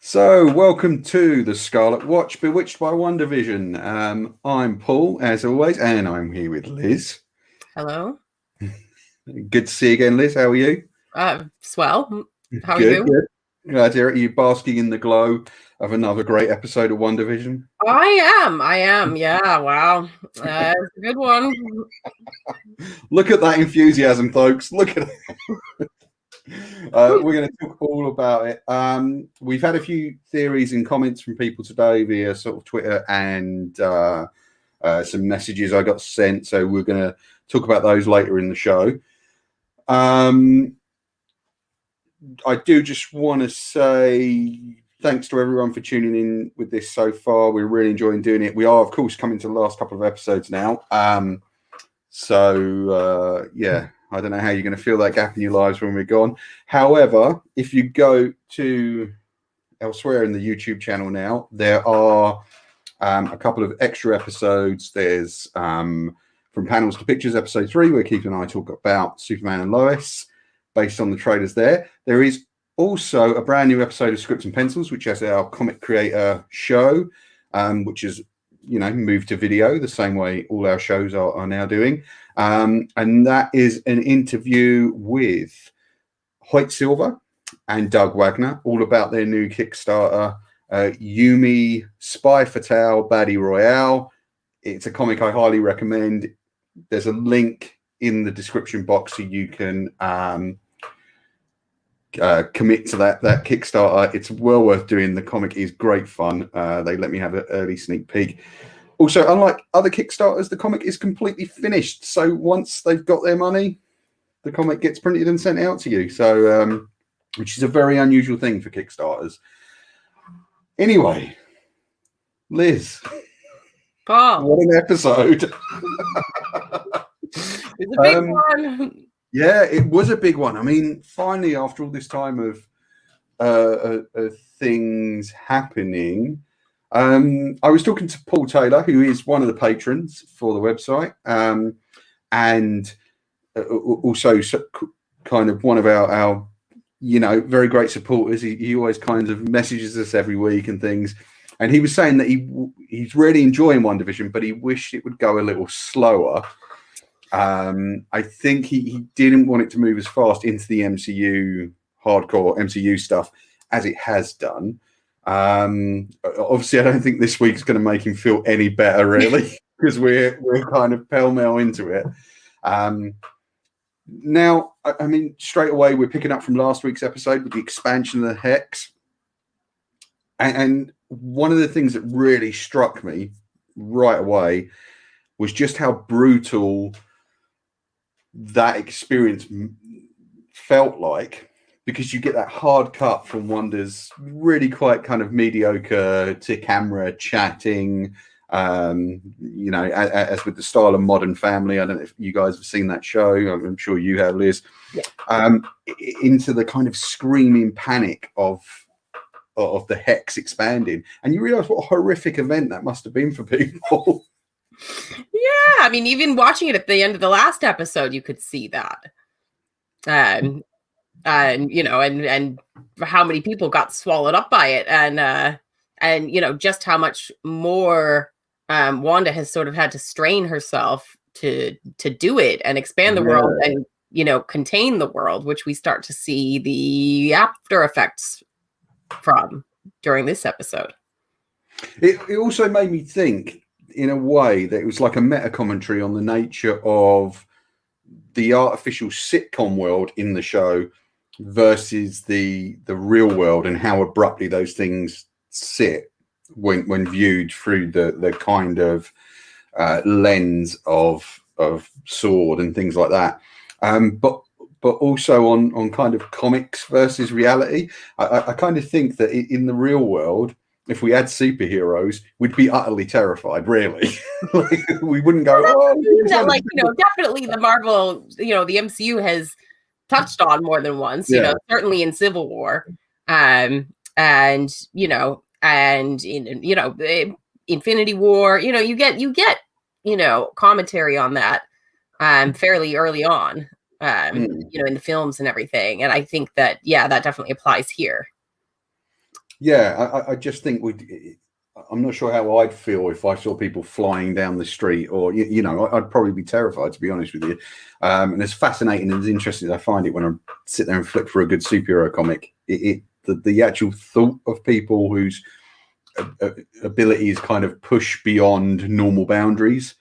So, welcome to the Scarlet Watch, Bewitched by WandaVision. I'm Paul, as always, and I'm here with Liz. Hello. Good to see you again, Liz. How are you? Swell. How are Good, you? good. Glad to hear it. Are you basking in the glow of another great episode of WandaVision? I am. Yeah. Wow. It's a good one. Look at that enthusiasm, folks. Look at it. We're going to talk all about it. We've had a few theories and comments from people today via sort of Twitter and some messages I got sent. So we're going to talk about those later in the show. I do just want to say thanks to everyone for tuning in with this so far. We're really enjoying doing it. We are, of course, coming to the last couple of episodes now. Yeah, I don't know how you're going to fill that gap in your lives when we're gone. However, if you go to elsewhere in the YouTube channel now, there are a couple of extra episodes. There's From Panels to Pictures, episode 3, where Keith and I talk about Superman and Lois, based on the trailers there. There is also a brand new episode of Scripts and Pencils, which is our comic creator show, which is moved to video the same way all our shows are now doing. And that is an interview with Hoyt Silver and Doug Wagner, all about their new Kickstarter, Yumi Spy Fatale Baddie Royale. It's a comic I highly recommend. There's a link in the description box so you can commit to that Kickstarter. It's well worth doing. The comic is great fun. They let me have an early sneak peek. Also, unlike other Kickstarters, the comic is completely finished. So once they've got their money, the comic gets printed and sent out to you. So, which is a very unusual thing for Kickstarters. Anyway, Liz. Paul. What an episode. It's a big one. Yeah, it was a big one. I mean, finally, after all this time of things happening, I was talking to Paul Taylor, who is one of the patrons for the website, and also kind of one of our very great supporters. He always kind of messages us every week and things. And he was saying that he's really enjoying WandaVision, but he wished it would go a little slower. I think he didn't want it to move as fast into the MCU, hardcore MCU stuff, as it has done. Obviously, I don't think this week's going to make him feel any better, really, because we're kind of pell-mell into it. Now, I mean, straight away, we're picking up from last week's episode with the expansion of the Hex. And one of the things that really struck me right away was just how brutal that experience felt like, because you get that hard cut from Wanda's really quite kind of mediocre to camera chatting, as with the style of Modern Family. I don't know if you guys have seen that show. I'm sure you have, Liz. Yeah. Into the kind of screaming panic of the Hex expanding, and you realize what a horrific event that must have been for people. Yeah, I mean, even watching it at the end of the last episode, you could see that, and how many people got swallowed up by it, and just how much more Wanda has sort of had to strain herself to do it and expand the world and contain the world, which we start to see the after effects from during this episode. It also made me think, in a way, that it was like a meta commentary on the nature of the artificial sitcom world in the show versus the real world, and how abruptly those things sit when viewed through the kind of lens of S.W.O.R.D and things like that. But also on kind of comics versus reality. I kind of think that in the real world, if we had superheroes, we'd be utterly terrified, really. We wouldn't go, definitely the Marvel, the MCU has touched on more than once, certainly in Civil War, and in Infinity War, you get commentary on that fairly early on, in the films and everything. And I think that, that definitely applies here. Yeah, I just think I'm not sure how I'd feel if I saw people flying down the street, or I'd probably be terrified, to be honest with you. And as fascinating and as interesting as I find it when I sit there and flick for a good superhero comic, the actual thought of people whose abilities kind of push beyond normal boundaries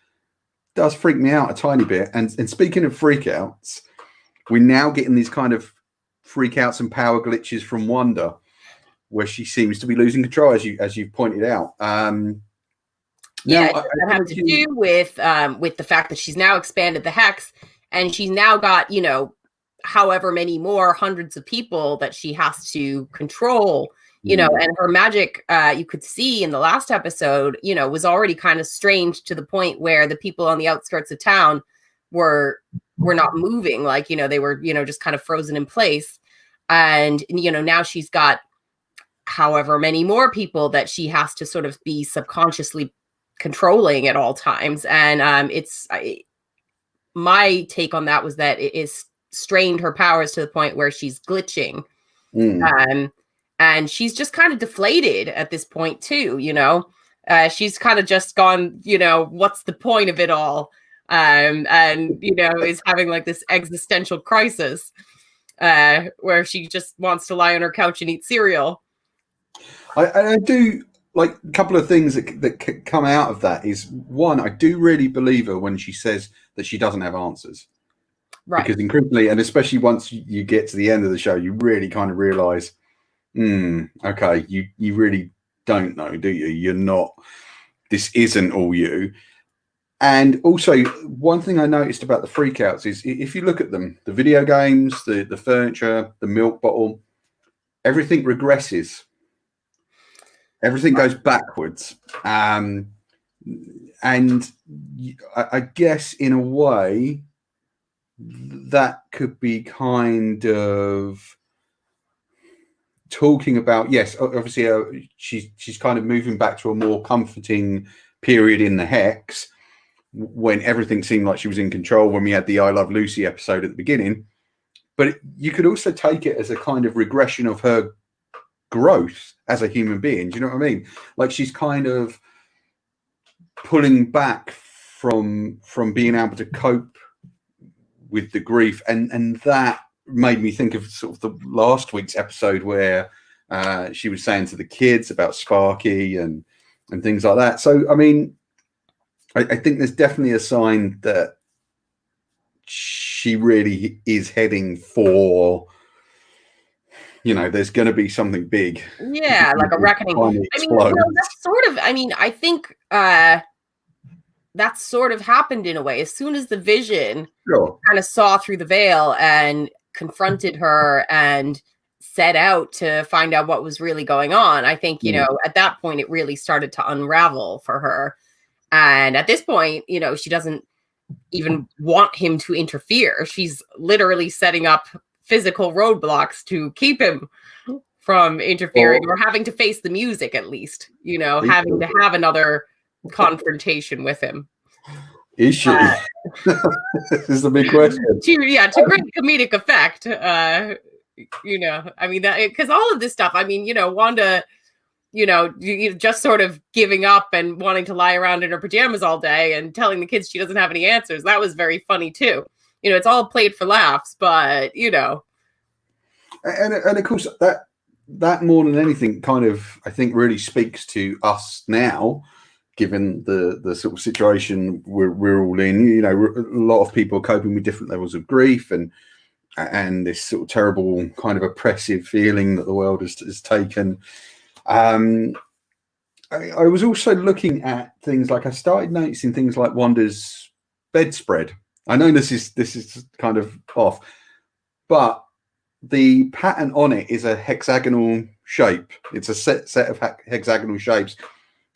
does freak me out a tiny bit. And speaking of freakouts, we're now getting these kind of freakouts and power glitches from Wanda, where she seems to be losing control, as you pointed out. Yeah, it does have to do with the fact that she's now expanded the hex, and she's now got, however many more hundreds of people that she has to control, and her magic, you could see in the last episode, was already kind of strange, to the point where the people on the outskirts of town were not moving, like, they were, just kind of frozen in place. And, now she's got however many more people that she has to sort of be subconsciously controlling at all times. And my take on that was that it is strained her powers to the point where she's glitching. And she's just kind of deflated at this point too, she's kind of just gone, what's the point of it all? And is having like this existential crisis where she just wants to lie on her couch and eat cereal. I do like a couple of things that come out of that. Is one, I do really believe her when she says that she doesn't have answers. Right. Because increasingly, and especially once you get to the end of the show, you really kind of realize, okay, you really don't know, do you? You're not, this isn't all you. And also, one thing I noticed about the freakouts is, if you look at them, the video games, the furniture, the milk bottle, everything regresses. Everything goes backwards. And I guess in a way that could be kind of talking about, yes, obviously she's kind of moving back to a more comforting period in the hex, when everything seemed like she was in control, when we had the I Love Lucy episode at the beginning. But you could also take it as a kind of regression of her growth as a human being. Do you know what I mean? Like, she's kind of pulling back from being able to cope with the grief, and that made me think of sort of the last week's episode where she was saying to the kids about Sparky and things like that. So I mean, I think there's definitely a sign that she really is heading for, there's going to be something big. Yeah, like a reckoning. I mean, that's sort of, I think that sort of happened in a way. As soon as the Vision kind of saw through the veil and confronted her and set out to find out what was really going on, I think, at that point, it really started to unravel for her. And at this point, she doesn't even want him to interfere. She's literally setting up physical roadblocks to keep him from interfering, or having to face the music, at least, having to have another confrontation with him. Is she? This is the big question. To great comedic effect. Because all of this stuff, Wanda, just sort of giving up and wanting to lie around in her pajamas all day and telling the kids she doesn't have any answers. That was very funny too. It's all played for laughs, but and of course that more than anything kind of, I think, really speaks to us now, given the sort of situation we're all in. A lot of people are coping with different levels of grief and this sort of terrible kind of oppressive feeling that the world has taken. I was also looking at things like, I started noticing things like Wanda's bedspread. I know this is kind of off, but the pattern on it is a hexagonal shape. It's a set of hexagonal shapes.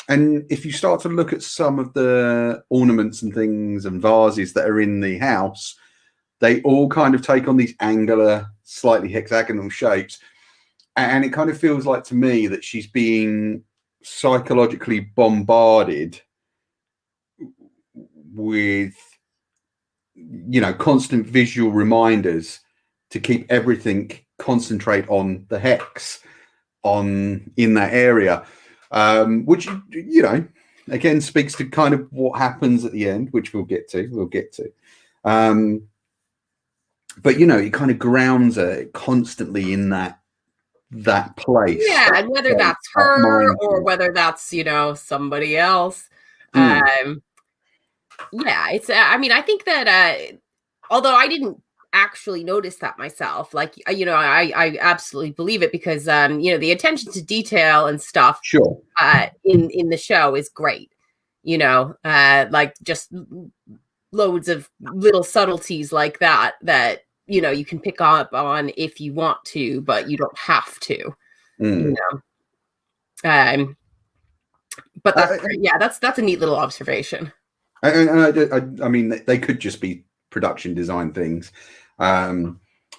And if you start to look at some of the ornaments and things and vases that are in the house, they all kind of take on these angular, slightly hexagonal shapes. And it kind of feels like to me that she's being psychologically bombarded with, constant visual reminders to keep everything concentrate on the hex. in that area, which again speaks to kind of what happens at the end, which we'll get to. But it kind of grounds her constantly in that place. Yeah, and whether that's her or whether that's somebody else. Yeah, it's I think that although I didn't actually notice that myself, like I absolutely believe it, because the attention to detail and stuff sure in the show is great, like just loads of little subtleties like that you can pick up on if you want to, but you don't have to. But that's a neat little observation. And I mean, they could just be production design things, but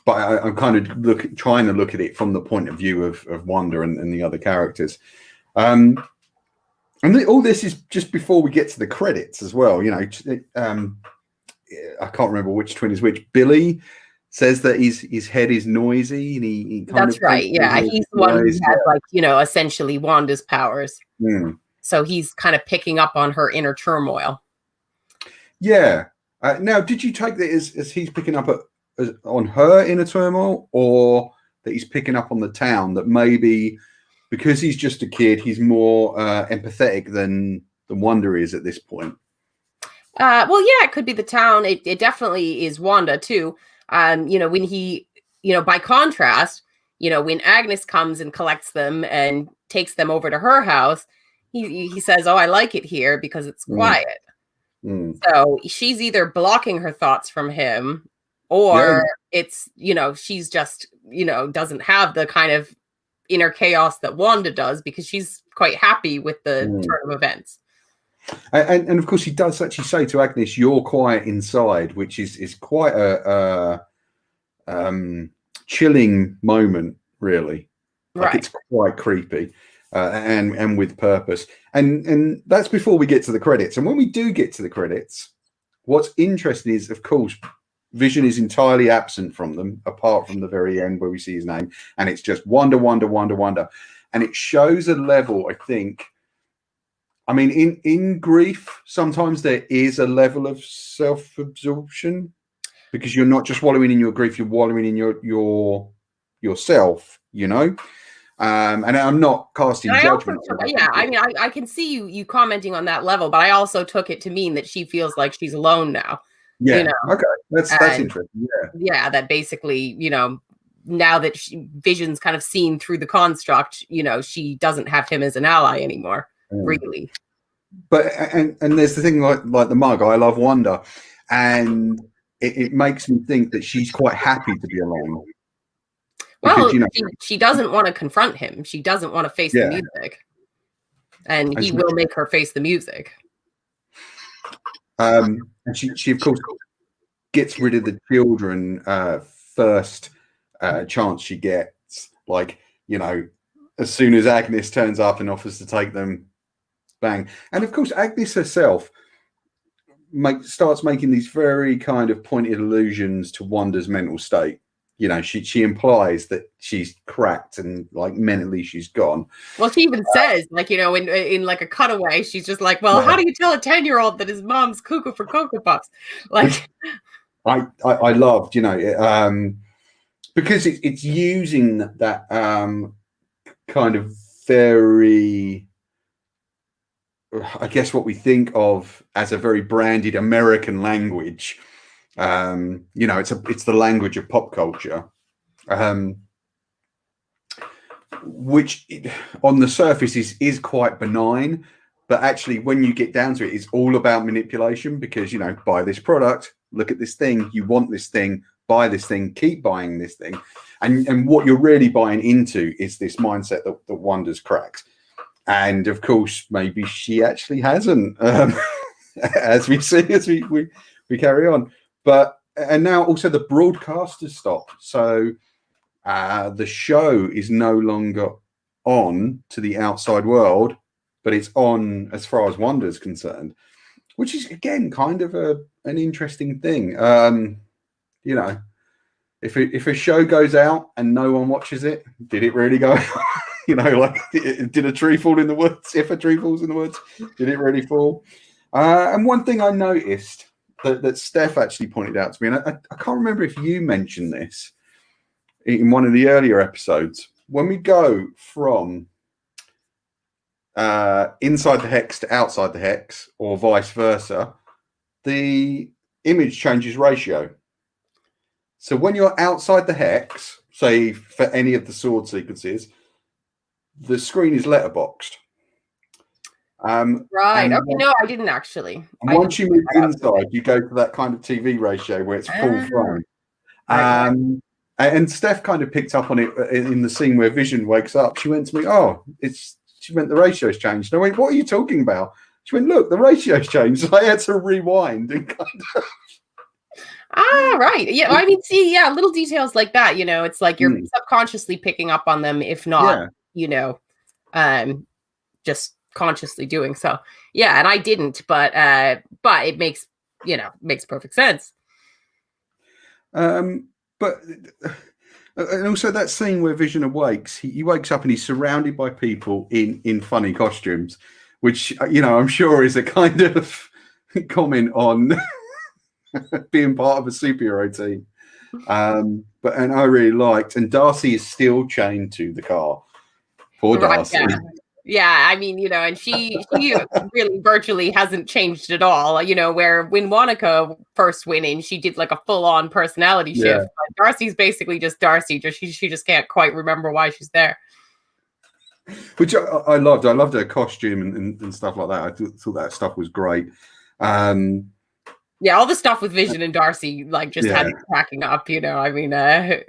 I'm kind of trying to look at it from the point of view of Wanda and the other characters. And all this is just before we get to the credits as well. I can't remember which twin is which. Billy says that his head is noisy, and he kind that's of right. Yeah, he's the one who has essentially Wanda's powers. So he's kind of picking up on her inner turmoil. Yeah. Now, did you take that as he's picking up on her inner turmoil, or that he's picking up on the town, that maybe because he's just a kid, he's more empathetic than Wanda is at this point? Well, yeah, it could be the town. It definitely is Wanda too. When he, by contrast, when Agnes comes and collects them and takes them over to her house, he says, "Oh, I like it here because it's quiet." So she's either blocking her thoughts from him, or it's, she's just, doesn't have the kind of inner chaos that Wanda does, because she's quite happy with the turn of events. And of course, he does actually say to Agnes, "You're quiet inside," which is quite a chilling moment, really. Like, it's quite creepy. And with purpose, and that's before we get to the credits. And when we do get to the credits, what's interesting is, of course, Vision is entirely absent from them, apart from the very end where we see his name, and it's just Wanda, Wanda, Wanda, Wanda, and it shows a level, I think. I mean, in grief, sometimes there is a level of self-absorption, because you're not just wallowing in your grief; you're wallowing in yourself. And I'm not casting judgment. I can see you commenting on that level, but I also took it to mean that she feels like she's alone now. Yeah. Okay. That's interesting. Yeah. Yeah. That basically, now that Vision's kind of seen through the construct, she doesn't have him as an ally anymore, really. But and there's the thing, like the mug. I love Wanda, and it makes me think that she's quite happy to be alone. Well, she doesn't want to confront him. She doesn't want to face the music. And he will make her face the music. And she of course, gets rid of the children first chance she gets. Like, as soon as Agnes turns up and offers to take them, bang. And of course, Agnes herself starts making these very kind of pointed allusions to Wanda's mental state. She implies that she's cracked and, like, mentally she's gone. Well, she even says, like, in like a cutaway, she's just like, well, how do you tell a 10-year-old that his mom's cuckoo for Cocoa Puffs? Like, I loved, because it's using that kind of very, I guess, what we think of as a very branded American language. It's the language of pop culture, which on the surface is quite benign, but actually when you get down to it, it's all about manipulation, because, buy this product, look at this thing, you want this thing, buy this thing, keep buying this thing. And what you're really buying into is this mindset that Wanda's cracked. And of course, maybe she actually hasn't, as we see, as we carry on. And now also the broadcast has stopped. So the show is no longer on to the outside world, but it's on as far as Wanda's concerned, which is, again, kind of an interesting thing. If a show goes out and no one watches it, did it really go out? Like, did a tree fall in the woods? If a tree falls in the woods, did it really fall? And one thing I noticed that Steph actually pointed out to me, and I can't remember if you mentioned this in one of the earlier episodes, when we go from inside the hex to outside the hex, or vice versa, the image changes ratio. So when you're outside the hex, say for any of the sword sequences, the screen is letterboxed. Right. Okay. No, I didn't actually. Once you move inside, you go to that kind of TV ratio where it's full frame. And Steph kind of picked up on it in the scene where Vision wakes up. She went to me, she went, the ratio's changed. And I went, what are you talking about? She went, look, the ratio's changed. So I had to rewind and kind of. Right. Yeah. I mean, see, yeah, little details like that, it's like you're subconsciously picking up on them, if not, just consciously doing so. Yeah. And I didn't, but it makes perfect sense. But and also that scene where Vision awakes, he wakes up and he's surrounded by people in funny costumes, which, I'm sure is a kind of comment on being part of a superhero team. And I really liked, and Darcy is still chained to the car. Poor Darcy. Yeah, I mean, and she really virtually hasn't changed at all. Where when Wanaka first went in, she did like a full-on personality shift. But Darcy's basically just Darcy. She just can't quite remember why she's there. Which I loved. I loved her costume and stuff like that. I thought that stuff was great. Yeah, all the stuff with Vision and Darcy, like, just had me cracking up. I mean, I'm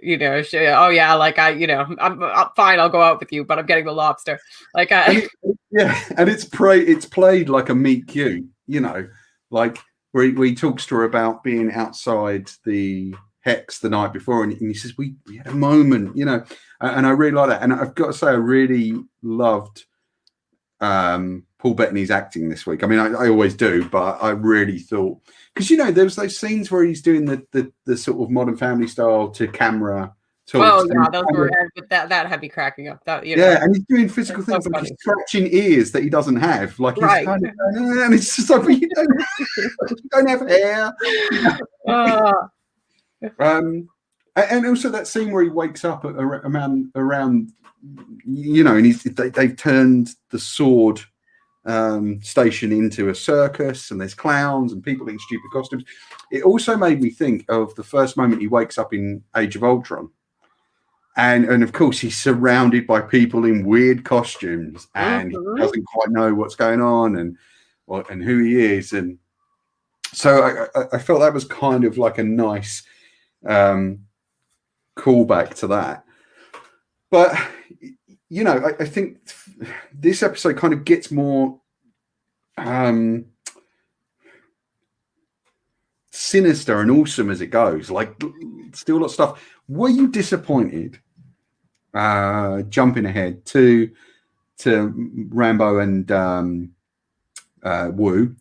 fine. I'll go out with you, but I'm getting the lobster. Like, and it's played like a meet cute. Like where he talks to her about being outside the hex the night before, and he says we had a moment, and I really like that. And I've got to say, I really loved Paul Bettany's acting this week. I mean, I always do, but I really thought, because there was those scenes where he's doing the sort of Modern Family style to camera talks. Oh yeah, those were that had me cracking up. That and he's doing physical things, so like he's scratching ears that he doesn't have, like he's kind of, and it's just like, well, you don't have hair. And also that scene where he wakes up around, and they've turned the sword station into a circus, and there's clowns and people in stupid costumes. It also made me think of the first moment he wakes up in Age of Ultron, and of course he's surrounded by people in weird costumes, and he doesn't quite know what's going on and who he is, and so I felt that was kind of like a nice callback to that. But I think this episode kind of gets more sinister and awesome as it goes. Like, still a lot of stuff. Were you disappointed, jumping ahead to Rambo and Wu,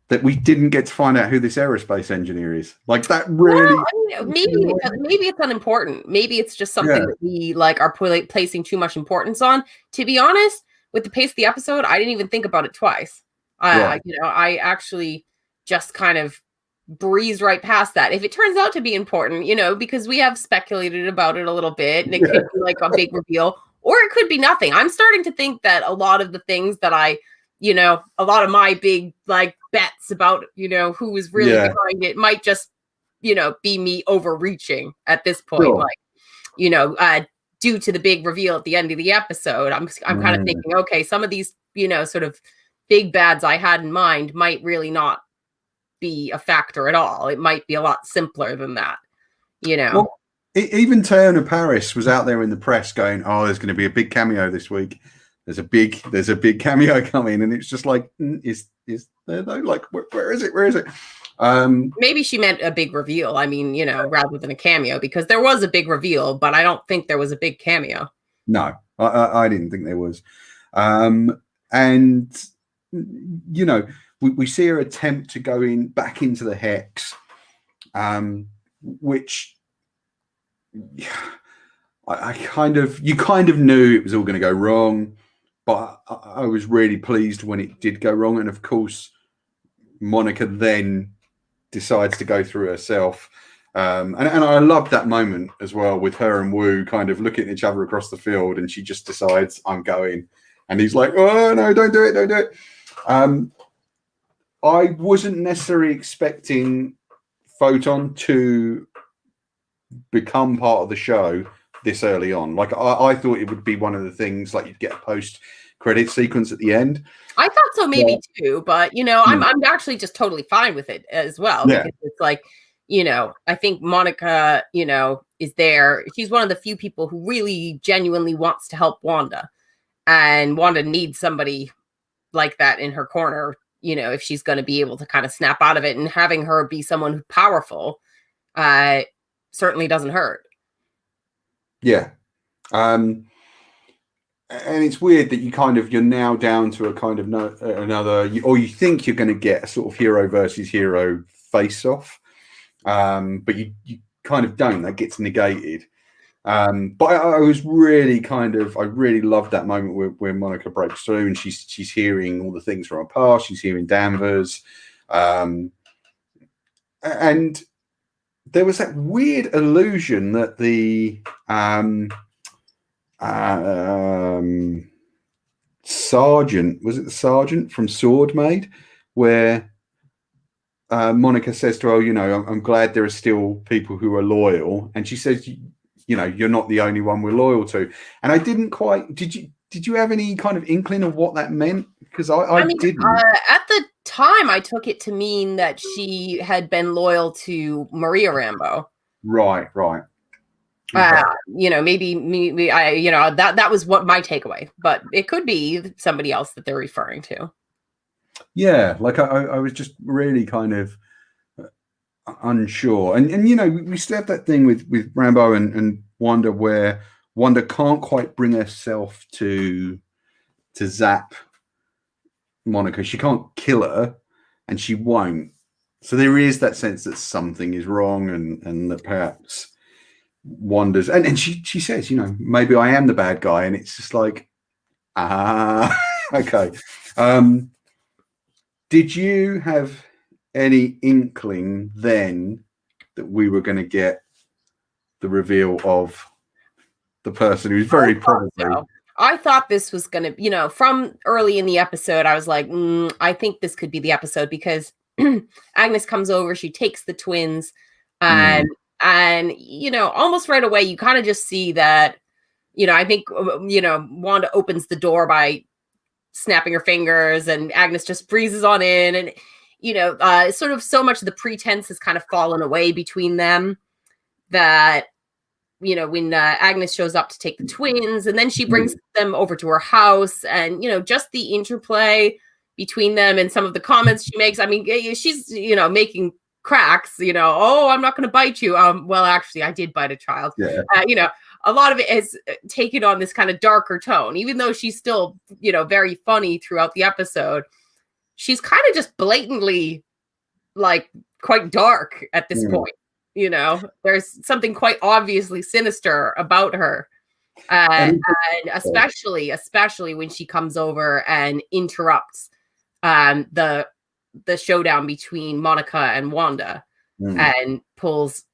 that we didn't get to find out who this aerospace engineer is? Like, that really... Well, I mean, maybe it's unimportant. Maybe it's just something that we are placing too much importance on. To be honest, with the pace of the episode, I didn't even think about it twice. I actually just kind of breeze right past that. If it turns out to be important, because we have speculated about it a little bit, and it could be like a big reveal, or it could be nothing. I'm starting to think that a lot of the things that a lot of my big bets about who is really behind it might just be me overreaching at this point. Due to the big reveal at the end of the episode, I'm kind of thinking, okay, some of these sort of big bads I had in mind might really not be a factor at all. It might be a lot simpler than that. Well, even Teyonah Parris was out there in the press going, "Oh, there's going to be a big cameo this week. There's a big cameo coming," and it's just like, is there though? Like, where is it? Where is it? Maybe she meant a big reveal. I mean, rather than a cameo, because there was a big reveal, but I don't think there was a big cameo. No, I didn't think there was. And we see her attempt to go back into the hex, which you kind of knew it was all going to go wrong, but I was really pleased when it did go wrong. And of course, Monica then decides to go through herself. And I loved that moment as well with her and Wu kind of looking at each other across the field, and she just decides, I'm going. And he's like, oh, no, don't do it, don't do it. I wasn't necessarily expecting Photon to become part of the show this early on. Like, I thought it would be one of the things, like you'd get a post-credit sequence at the end. I thought so maybe too, but, you know, I'm actually just totally fine with it as well. Yeah. Because it's like, you know, I think Monica, you know, is there. She's one of the few people who really genuinely wants to help Wanda. And Wanda needs somebody like that in her corner, you know, if she's going to be able to kind of snap out of it. And having her be someone who's powerful certainly doesn't hurt. Yeah. And it's weird that you're now down to a kind of another, or you think you're going to get a sort of hero versus hero face-off. But you kind of don't. That gets negated. But I was really I really loved that moment where Monica breaks through and she's hearing all the things from her past. She's hearing Danvers. And there was that weird illusion that the sergeant, was it the sergeant from S.W.O.R.D made, where Monica says to her, you know, I'm glad there are still people who are loyal. And she says, you know, you're not the only one we're loyal to. And I didn't quite, did you have any kind of inkling of what that meant? Because I mean, didn't. At the time, I took it to mean that she had been loyal to Maria Rambeau. Right. Okay. You know, maybe I, you know, that was what my takeaway, but it could be somebody else that they're referring to. Yeah, like I was just really kind of unsure, and you know, we still have that thing with Rambeau and Wanda, where Wanda can't quite bring herself to zap Monica. She can't kill her, and she won't. So there is that sense that something is wrong, and that perhaps Wanda's, and she says, you know, maybe I am the bad guy, and it's just like, okay. Did you have any inkling then that we were going to get the reveal of the person who's very probably... So. I thought this was going to, you know, from early in the episode, I was like, I think this could be the episode, because Agnes comes over, she takes the twins, and, you know, almost right away, you kind of just see that, you know, I think, you know, Wanda opens the door by snapping her fingers, and Agnes just breezes on in, and, you know, sort of so much of the pretense has kind of fallen away between them that, you know, when Agnes shows up to take the twins, and then she brings them over to her house, and, you know, just the interplay between them and some of the comments she makes. I mean, she's, you know, making cracks, you know, oh, I'm not going to bite you. Well, actually, I did bite a child. Yeah. You know, a lot of it has taken on this kind of darker tone, even though she's still, you know, very funny throughout the episode. She's kind of just blatantly, like, quite dark at this point. You know, there's something quite obviously sinister about her. And especially when she comes over and interrupts the showdown between Monica and Wanda and pulls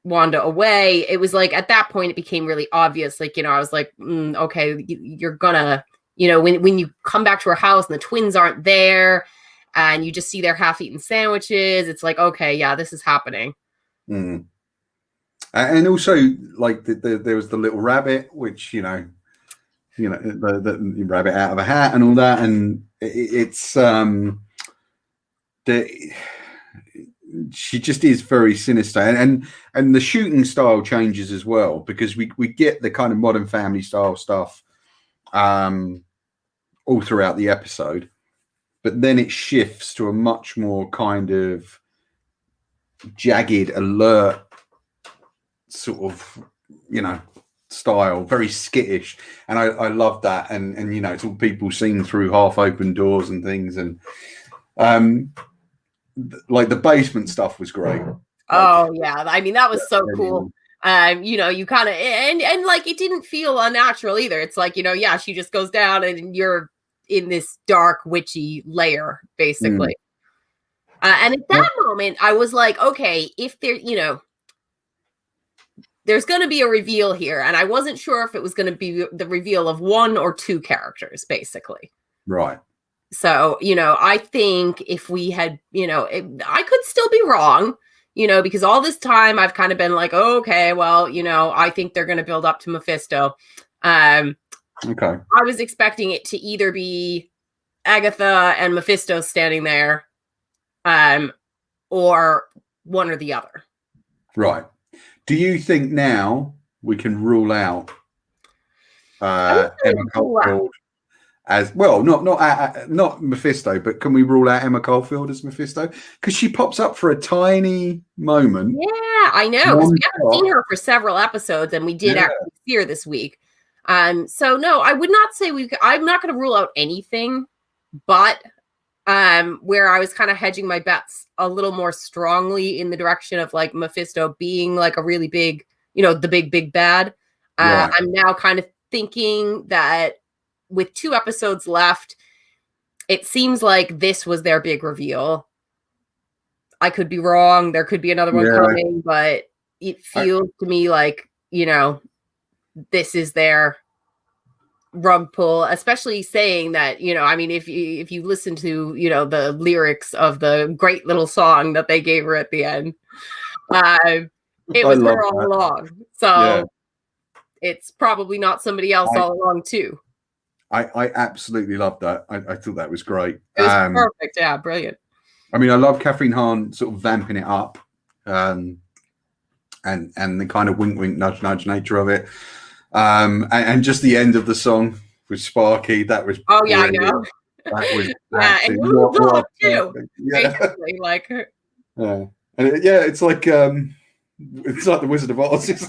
Wanda away. It was like, at that point, it became really obvious. Like, you know, I was like, okay, you're gonna, you know, when you come back to her house and the twins aren't there and you just see their half-eaten sandwiches, it's like, okay, yeah, this is happening. And also, like, there was the little rabbit, which, you know, the rabbit out of a hat and all that, and it's she just is very sinister, and the shooting style changes as well, because we get the kind of Modern Family style stuff all throughout the episode, but then it shifts to a much more kind of jagged, alert sort of, you know, style, very skittish, and I love that, and you know, it's all people seen through half open doors and things, and like the basement stuff was great. Oh yeah, I mean, that was so cool. You kind of and like it didn't feel unnatural either. It's like, yeah, she just goes down and you're in this dark witchy layer basically. And at that moment I was like, okay, if there's going to be a reveal here, and I wasn't sure if it was going to be the reveal of one or two characters basically. Right. So, I think if we had, I could still be wrong, because all this time I've kind of been like, oh, okay, well, I think they're going to build up to Mephisto. Okay. I was expecting it to either be Agatha and Mephisto standing there, or one or the other. Right. Do you think now we can rule out Emma Caulfield as well? Not Mephisto, but can we rule out Emma Caulfield as Mephisto? Because she pops up for a tiny moment. Yeah, I know. Because we haven't seen her for several episodes, and we did actually see her this week. So no, I would not say I'm not going to rule out anything, but where I was kind of hedging my bets a little more strongly in the direction of like Mephisto being like a really big, the big bad. I'm now kind of thinking that with 2 episodes left, it seems like this was their big reveal. I could be wrong. There could be another one coming, but it feels to me like, this is their rug pull, especially saying that, if you listen to, the lyrics of the great little song that they gave her at the end, it was her all along. So it's probably not somebody else all along too. I absolutely loved that. I thought that was great. It was perfect. Yeah, brilliant. I mean, I love Catherine Hahn sort of vamping it up, and the kind of wink, nudge nature of it, and just the end of the song with Sparky. That was I know. That was and what too. Basically, like and it's like the Wizard of Oz.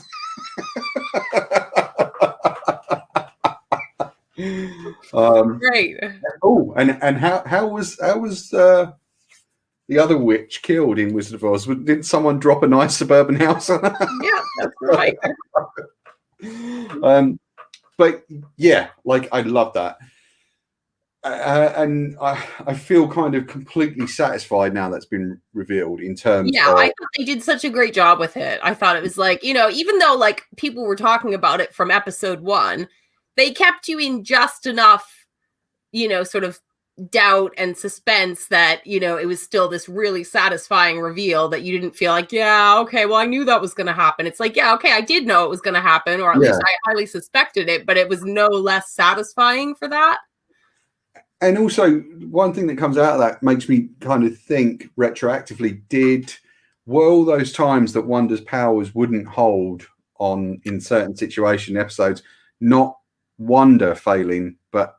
Great. Oh, and how was the other witch killed in Wizard of Oz? Didn't someone drop a nice suburban house on her? Yeah, that's right. But yeah, like I love that, and I feel kind of completely satisfied now that's been revealed in terms. Yeah, I thought they did such a great job with it. I thought it was like, even though like people were talking about it from episode 1. They kept you in just enough, sort of doubt and suspense that, it was still this really satisfying reveal that you didn't feel like, yeah, okay, well, I knew that was going to happen. It's like, yeah, okay, I did know it was going to happen, or at least I highly suspected it, but it was no less satisfying for that. And also, one thing that comes out of that makes me kind of think retroactively, were all those times that Wanda's powers wouldn't hold on in certain situation episodes, not Wanda failing, but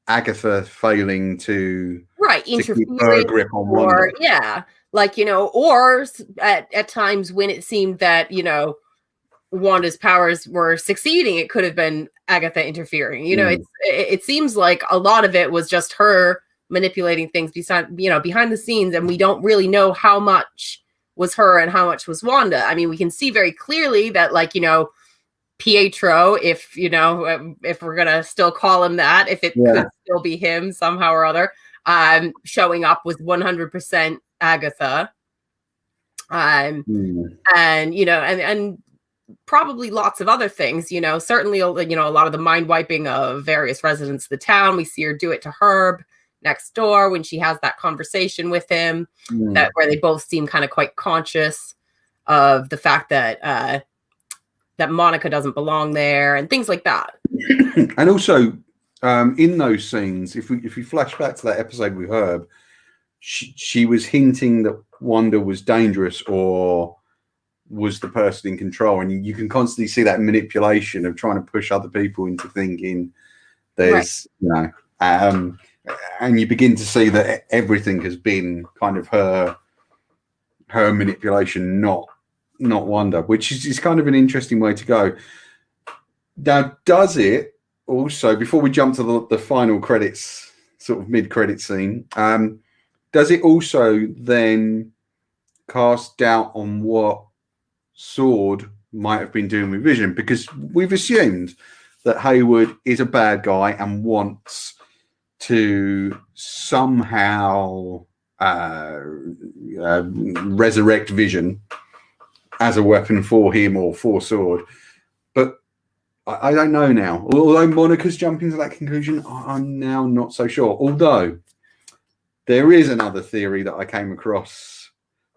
Agatha failing to keep her grip on Wanda. Yeah, like, or at times when it seemed that, Wanda's powers were succeeding, it could have been Agatha interfering. It seems like a lot of it was just her manipulating things behind the scenes, and we don't really know how much was her and how much was Wanda. I mean, we can see very clearly that, like, Pietro, if we're gonna still call him that, if it could still be him somehow or other, showing up was 100% Agatha, and and probably lots of other things. Certainly, a lot of the mind wiping of various residents of the town. We see her do it to Herb next door when she has that conversation with him, where they both seem kind of quite conscious of the fact that that Monica doesn't belong there and things like that. And also, in those scenes, if we flash back to that episode with Herb, she was hinting that Wanda was dangerous or was the person in control, and you can constantly see that manipulation of trying to push other people into thinking there's and you begin to see that everything has been kind of her manipulation, not Wanda, which is kind of an interesting way to go. Now, does it also, before we jump to the final credits, sort of mid-credit scene, does it also then cast doubt on what S.W.O.R.D might have been doing with Vision, because we've assumed that Hayward is a bad guy and wants to somehow resurrect Vision as a weapon for him or for S.W.O.R.D. But I don't know now. Although Monica's jumping to that conclusion, I'm now not so sure. Although there is another theory that I came across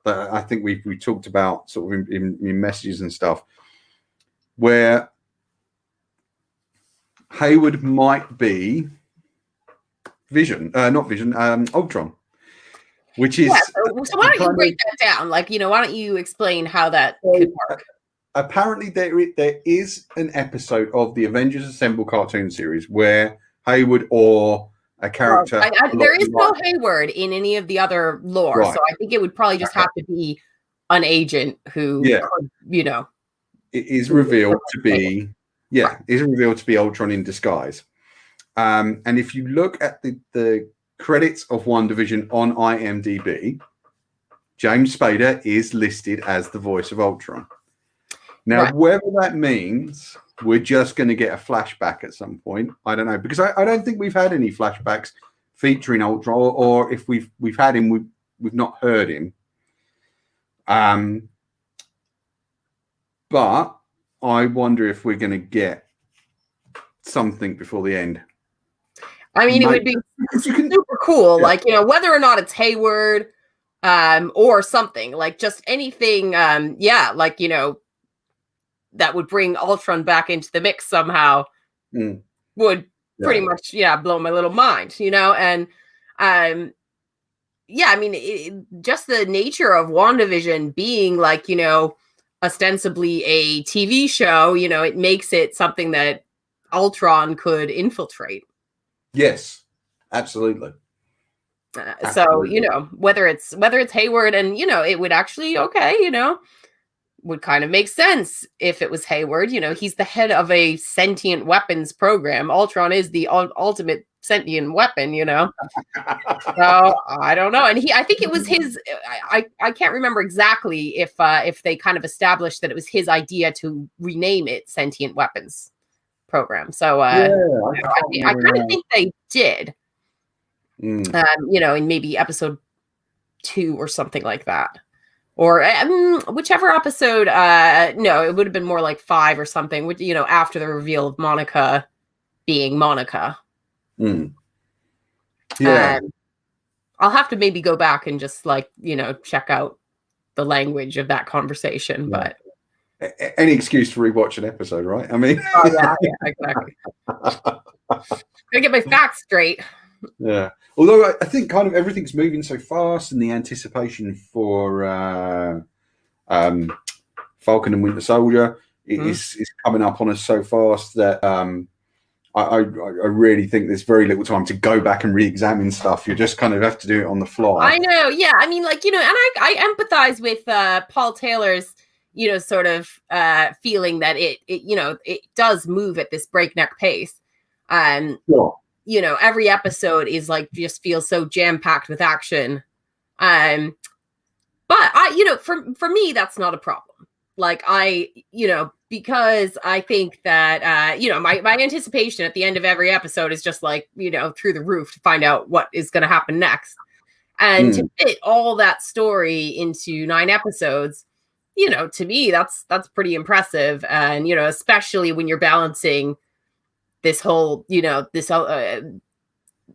that I think we talked about sort of in messages and stuff, where Hayward might be Vision, not Vision, Ultron, which is... So why don't you break that down? Like, why don't you explain how that could work? Apparently there is an episode of the Avengers Assemble cartoon series where Hayward or a character... there is no Hayward in any of the other lore, right. So I think it would probably just have to be an agent who, It is revealed to be... Yeah, is revealed to be Ultron in disguise. And if you look at the credits of WandaVision on IMDb, James Spader is listed as the voice of Ultron. Now, whether that means we're just going to get a flashback at some point, I don't know, because I don't think we've had any flashbacks featuring Ultron, or if we've had him, we've not heard him. But I wonder if we're going to get something before the end. I mean, it would be super cool, whether or not it's Hayward or something, like just anything, that would bring Ultron back into the mix somehow would pretty much, blow my little mind, and I mean, just the nature of WandaVision being like, ostensibly a TV show, it makes it something that Ultron could infiltrate. Yes, absolutely. So, whether it's Hayward, and, it would actually, would kind of make sense if it was Hayward. He's the head of a sentient weapons program. Ultron is the ultimate sentient weapon, So I don't know. And I think it was his, I can't remember exactly if they kind of established that it was his idea to rename it Sentient Weapons Program. So I kind of think they did, in maybe episode 2 or something like that. Or whichever episode, no, it would have been more like 5 or something, after the reveal of Monica being Monica. Yeah. I'll have to maybe go back and just check out the language of that conversation. But any excuse to rewatch an episode, right? I mean, yeah, exactly. Gotta get my facts straight. Yeah. Although I think kind of everything's moving so fast, and the anticipation for Falcon and Winter Soldier is coming up on us so fast that I really think there's very little time to go back and re-examine stuff. You just kind of have to do it on the fly. I know. Yeah. I mean, and I empathize with Paul Taylor's, sort of feeling that it does move at this breakneck pace. Sure. Every episode is just feels so jam-packed with action. But for me, that's not a problem. Because I think that, my anticipation at the end of every episode is just through the roof to find out what is going to happen next. And to fit all that story into 9 episodes, to me, that's pretty impressive. And, especially when you're balancing this whole, the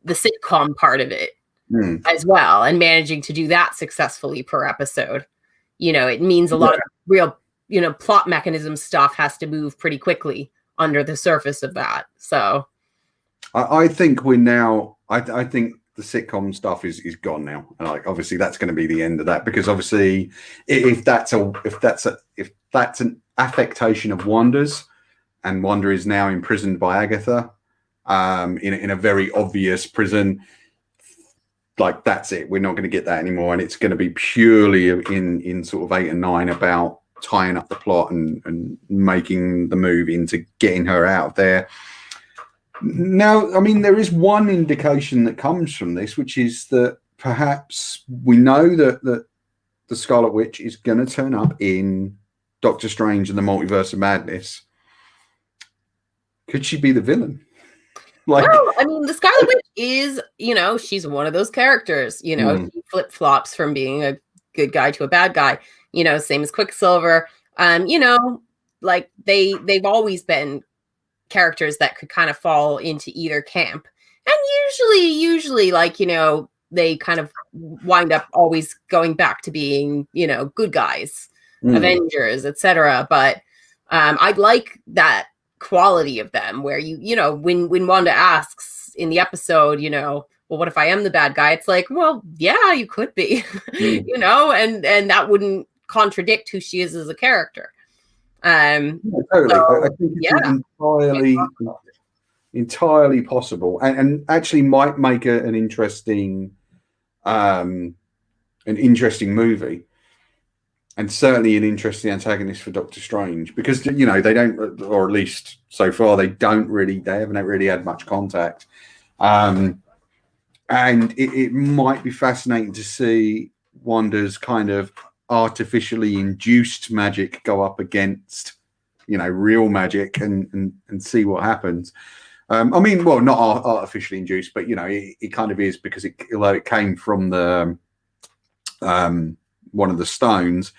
sitcom part of it as well, and managing to do that successfully per episode. It means a lot of real, plot mechanism stuff has to move pretty quickly under the surface of that. So I think we're now, I think the sitcom stuff is gone now. And obviously that's going to be the end of that, because obviously if that's an affectation of Wanda's, and Wanda is now imprisoned by Agatha in a very obvious prison, that's it. We're not going to get that anymore. And it's going to be purely in sort of 8 and 9 about tying up the plot and making the move into getting her out of there. Now, I mean, there is one indication that comes from this, which is that perhaps we know that the Scarlet Witch is going to turn up in Doctor Strange and the Multiverse of Madness, could she be the villain? Like, well, I mean, the Scarlet Witch is, she's one of those characters. She flip flops from being a good guy to a bad guy. Same as Quicksilver. Like they've always been characters that could kind of fall into either camp, and usually, like they kind of wind up always going back to being good guys, Avengers, etc. But I'd like that quality of them where when Wanda asks in the episode, well, what if I am the bad guy? It's like, well, yeah, you could be, and that wouldn't contradict who she is as a character. Totally. So, I think it's entirely possible, and actually might make an interesting movie. And certainly an interesting antagonist for Doctor Strange, because they don't, or at least so far they haven't really had much contact, and it might be fascinating to see Wanda's kind of artificially induced magic go up against real magic and see what happens. I mean, well, not artificially induced, but it kind of is, because although it came from the one of the stones,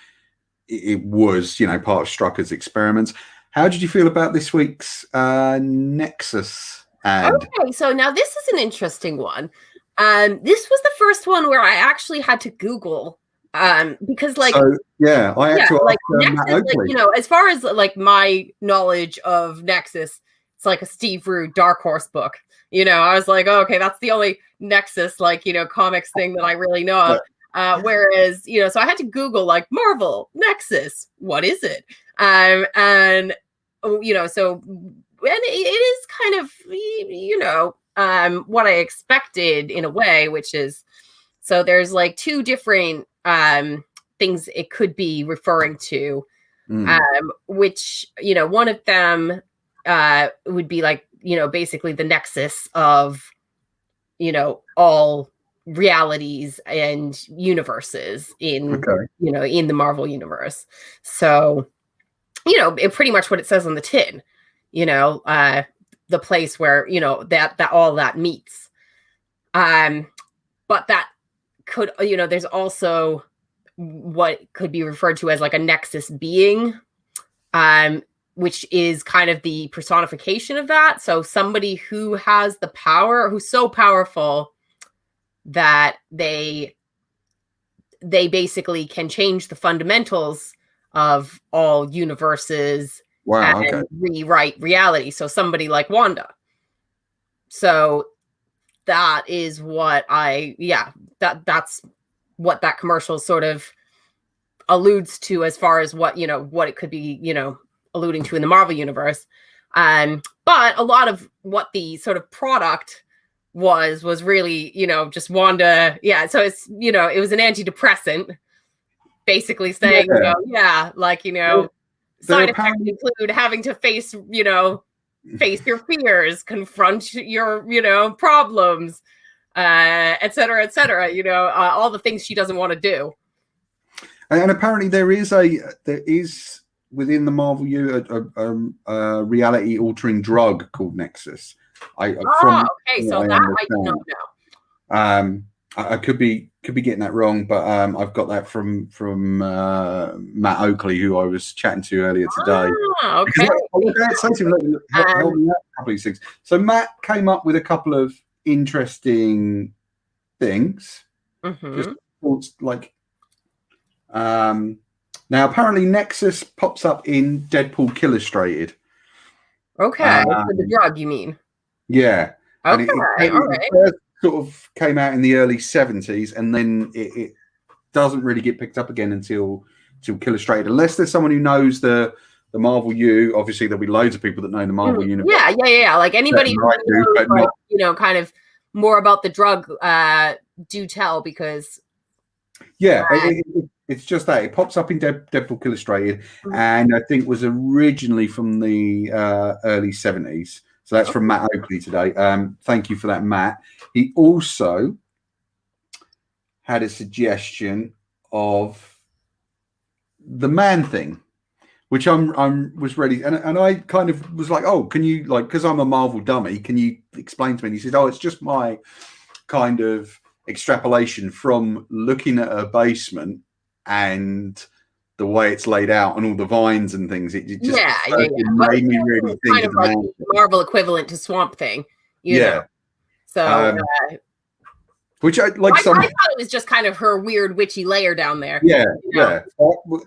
it was part of Strucker's experiments. How did you feel about this week's Nexus ad? Okay, so now this is an interesting one. This was the first one where I actually had to Google because I had to ask Nexus, Matt Oakley. As far as like my knowledge of Nexus, it's like a Steve Rude Dark Horse book. I was like, oh, okay, that's the only Nexus comics thing that I really know of. Whereas, so I had to Google like Marvel Nexus, what is it? So and it is kind of, what I expected in a way, which is, so there's like two different things it could be referring to, which, one of them would be like, basically the nexus of, all realities and universes in in the Marvel universe. So pretty much what it says on the tin, the place where that all that meets, but that could there's also what could be referred to as like a nexus being, which is kind of the personification of that. So somebody who has the power, who's so powerful that they basically can change the fundamentals of all universes and rewrite reality. So somebody like Wanda. So that is what that's what that commercial sort of alludes to, as far as what what it could be alluding to in the Marvel universe. But a lot of what the sort of product was really, just Wanda. Yeah. So it's, it was an antidepressant, basically saying, side effects include having to face your fears, confront your, problems, et cetera, et cetera, all the things she doesn't want to do. And apparently there is within the Marvel a reality altering drug called Nexus. So that I do not know. I could be getting that wrong, but I've got that from Matt Oakley, who I was chatting to earlier today. Okay. Help me out a couple of these things. So Matt came up with a couple of interesting things. Just thoughts like, now apparently Nexus pops up in Deadpool Illustrated. Okay, for the drug, you mean? Yeah. Okay, it first sort of came out in the early 70s, and then it doesn't really get picked up again until Illustrated, unless there's someone who knows the Marvel U. Obviously, there'll be loads of people that know the Marvel universe. Yeah. Like anybody who knows, kind of more about the drug, do tell, because it's just that it pops up in Deadpool Illustrated, and I think was originally from the early 70s. So that's from Matt Oakley today. Thank you for that, Matt. He also had a suggestion of the Man Thing. which I'm was ready, and I kind of was like, oh, can you, like, because I'm a Marvel dummy, can you explain to me? And he said, oh, it's just my kind of extrapolation from looking at a basement and the way it's laid out and all the vines and things. It just It made me really think kind of like Marvel equivalent to Swamp Thing, you know. So which I like. I thought it was just kind of her weird witchy layer down there. Yeah, you know?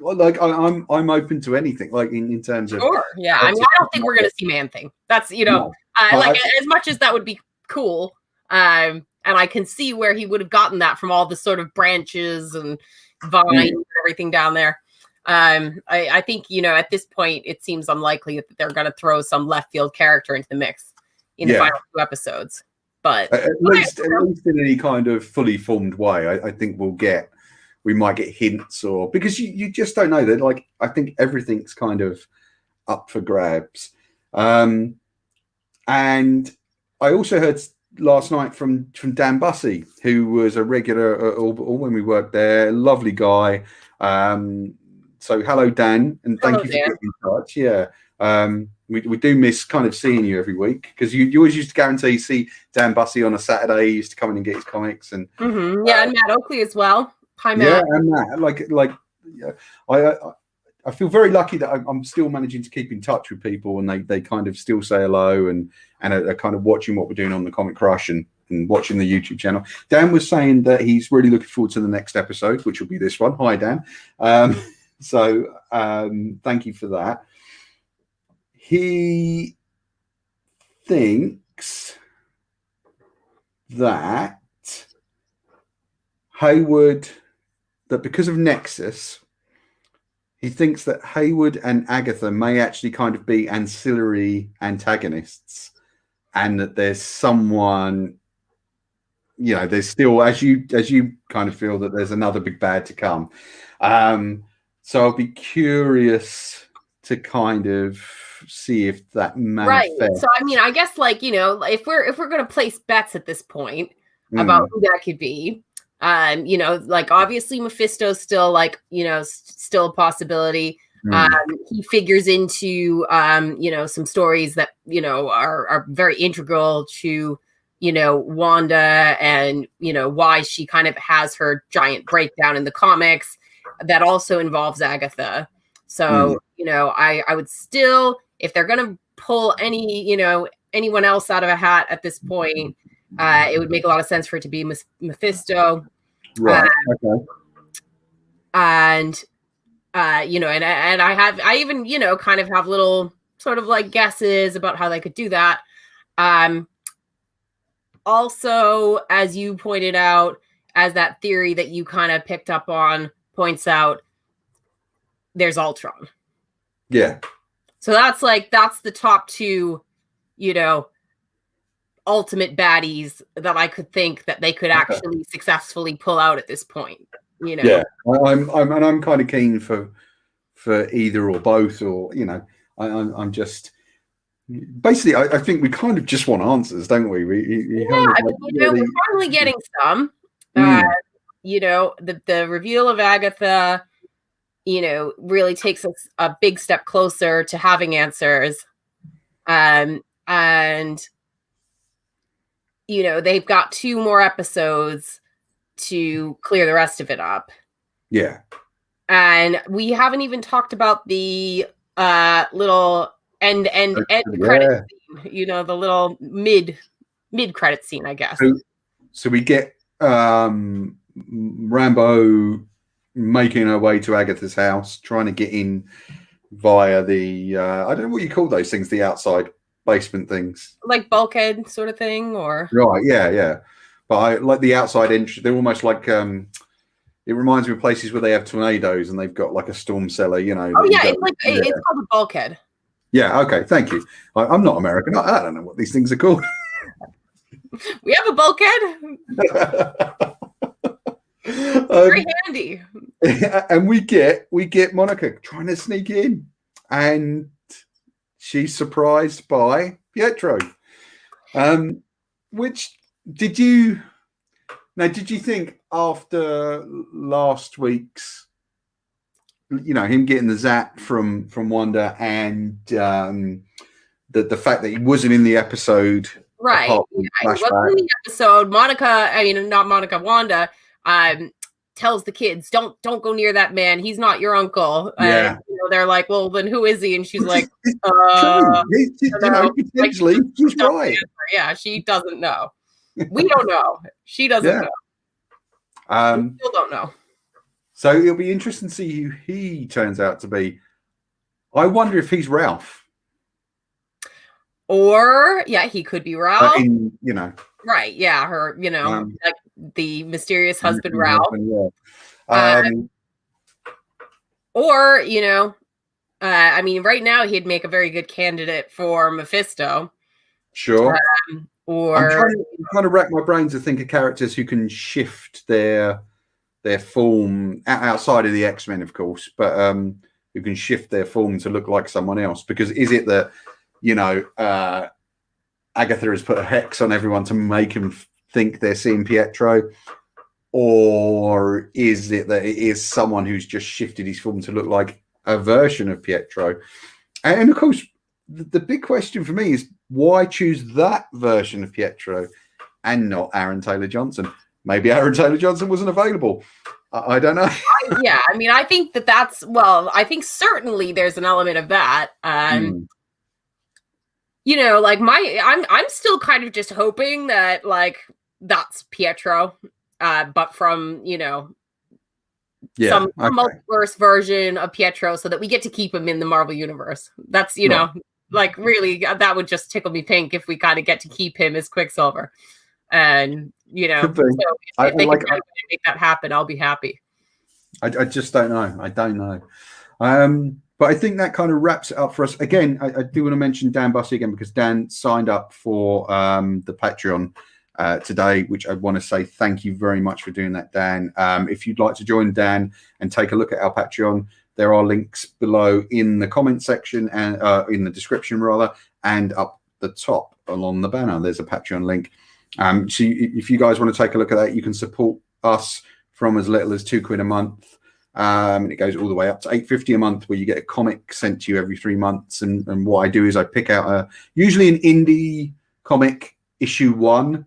Like I'm open to anything. Like in terms of yeah. I mean, I don't think we're gonna see Man Thing. That's like as much as that would be cool. And I can see where he would have gotten that from all the sort of branches and vines and everything down there. I think at this point it seems unlikely that they're going to throw some left field character into the mix in the final 2 episodes. But at least in any kind of fully formed way, I think we might get hints, or because you just don't know. That, like, I think everything's kind of up for grabs. And I also heard last night from Dan Bussey, who was a regular when we worked there. Lovely guy. So hello, Dan, and thank you for getting in touch. Yeah. We do miss kind of seeing you every week, because you always used to guarantee see Dan Bussey on a Saturday. He used to come in and get his comics, and and Matt Oakley as well. Hi, Matt. Yeah, and Matt. I feel very lucky that I'm still managing to keep in touch with people, and they kind of still say hello and are kind of watching what we're doing on the Comic Crush and watching the YouTube channel. Dan was saying that he's really looking forward to the next episode, which will be this one. Hi, Dan. So thank you for that. He thinks that that because of Nexus, he thinks that Hayward and Agatha may actually kind of be ancillary antagonists, and that there's someone, there's still, as you kind of feel, that there's another big bad to come. So I'll be curious to kind of see if that manifests. Right. So I mean, I guess, like, if we're going to place bets at this point about who that could be, like, obviously Mephisto's still, like, still a possibility. He figures into some stories that are very integral to Wanda, and why she kind of has her giant breakdown in the comics that also involves Agatha. So I would still, if they're gonna pull anyone else out of a hat at this point, it would make a lot of sense for it to be Mephisto. Right. Okay. And I even kind of have little sort of like guesses about how they could do that. Also, as you pointed out, as that theory that you kind of picked up on points out, there's Ultron. Yeah. So that's the top 2, ultimate baddies that I could think that they could actually successfully pull out at this point. Yeah, I'm kind of keen for either or both, or I'm just basically, I think we kind of just want answers, don't we? We're finally getting some. The reveal of Agatha, really takes us a big step closer to having answers. And they've got 2 more episodes to clear the rest of it up. Yeah. And we haven't even talked about the little end credit scene, the little mid credit scene, I guess. So we get Rambo making her way to Agatha's house, trying to get in via the I don't know what you call those things, the outside basement things, like bulkhead sort of thing, or right? Yeah. But I like the outside entry. They're almost like it reminds me of places where they have tornadoes and they've got like a storm cellar. Oh yeah, it's called a bulkhead. Yeah. Okay. Thank you. I'm not American. I don't know what these things are called. We have a bulkhead. Very handy. And we get Monica trying to sneak in, and she's surprised by Pietro. Which did you think after last week's you know, him getting the zap from Wanda, and the fact that he wasn't in the episode. Right. Yeah, it wasn't in the episode. Wanda tells the kids, don't go near that man. He's not your uncle. Yeah. You know, they're like, well, then who is he? And she's like, potentially, she's right. Yeah, she doesn't know. We don't know. She doesn't know. We still don't know. So it'll be interesting to see who he turns out to be. I wonder if he's Ralph. Or, yeah, he could be Ralph. You know. Right, yeah, her, you know, like the mysterious husband, Ralph. Or, you know, I mean, right now he'd make a very good candidate for Mephisto. Sure. Or I'm trying to rack my brains to think of characters who can shift their form outside of the X-Men, of course, but who can shift their form to look like someone else. Because is it that, you know, Agatha has put a hex on everyone to make them think they're seeing Pietro, or is it that it is someone who's just shifted his form to look like a version of Pietro? And of course, the big question for me is, why choose that version of Pietro and not Aaron Taylor Johnson? Maybe Aaron Taylor Johnson wasn't available. I don't know. Yeah, I mean, I think that's, well, I think certainly there's an element of that. You know, like I'm still kind of just hoping that, like, that's Pietro, but from, you know, some multiverse version of Pietro, so that we get to keep him in the Marvel universe. That's, you know, like, really, that would just tickle me pink if we kind of get to keep him as Quicksilver. And, you know, so if they can make that happen, I'll be happy. I just don't know. I don't know. But I think that kind of wraps it up for us. Again, I do want to mention Dan Bussey again, because Dan signed up for the Patreon today, which I want to say thank you very much for doing that, Dan. If you'd like to join Dan and take a look at our Patreon, there are links below in the comment section and in the description, rather, and up the top along the banner. There's a Patreon link. So if you guys want to take a look at that, you can support us from as little as £2 a month. And it goes all the way up to $8.50 a month, where you get a comic sent to you every 3 months. And what I do is I pick out usually an indie comic, issue 1,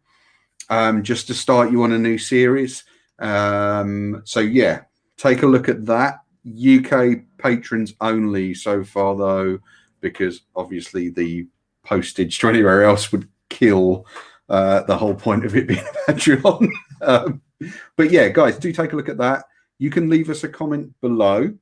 just to start you on a new series. So yeah, take a look at that. UK patrons only so far, though, because obviously the postage to anywhere else would kill the whole point of it being a Patreon. But yeah, guys, do take a look at that. You can leave us a comment below.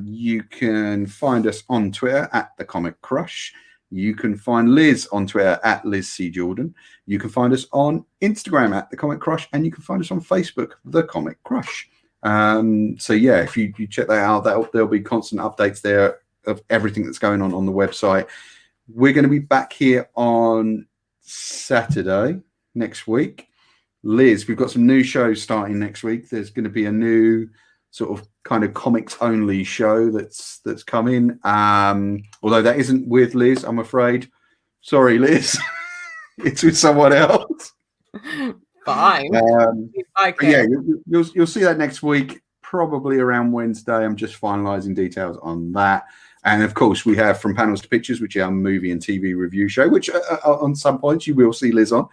You can find us on Twitter at The Comic Crush. You can find Liz on Twitter at Liz C. Jordan. You can find us on Instagram at The Comic Crush, and you can find us on Facebook, The Comic Crush. So yeah, if you check that out, there'll be constant updates there of everything that's going on the website. We're going to be back here on Saturday next week. Liz, we've got some new shows starting next week. There's going to be a new sort of kind of comics only show that's coming. Although that isn't with Liz, I'm afraid. Sorry, Liz. It's with someone else. Fine. Yeah, you'll see that next week, probably around Wednesday. I'm just finalizing details on that. And of course, we have From Panels to Pictures, which is our movie and TV review show, which on some points you will see Liz on.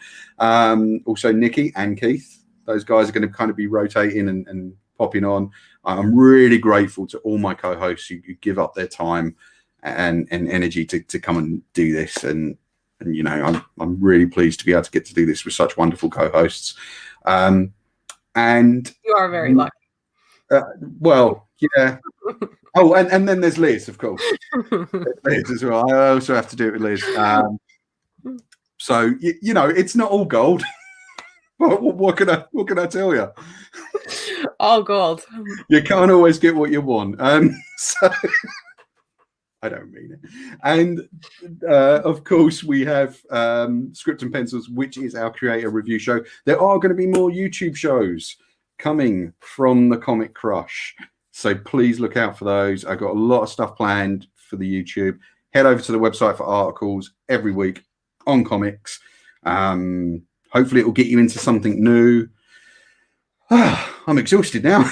Also, Nikki and Keith. Those guys are going to kind of be rotating and popping on. I'm really grateful to all my co-hosts who give up their time and energy to come and do this. And you know, I'm really pleased to be able to get to do this with such wonderful co-hosts. And you are very lucky. Well, yeah. Oh, and then there's Liz, of course. Liz as well. I also have to do it with Liz. So you know, it's not all gold. What can I tell you? All gold. You can't always get what you want. So I don't mean it. And of course, we have Script and Pencils, which is our creator review show. There are going to be more YouTube shows coming from the Comic Crush, so please look out for those. I got a lot of stuff planned for the YouTube. Head over to the website for articles every week on comics. Hopefully it will get you into something new. I'm exhausted now.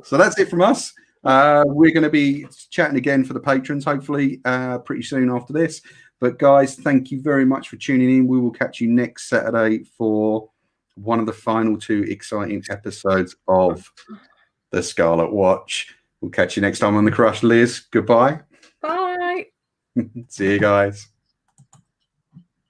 So that's it from us. We're going to be chatting again for the patrons, hopefully, pretty soon after this. But guys, thank you very much for tuning in. We will catch you next Saturday for one of the final 2 exciting episodes of the Scarlet Watch. We'll catch you next time on The Crush. Liz, goodbye. Bye. See you guys.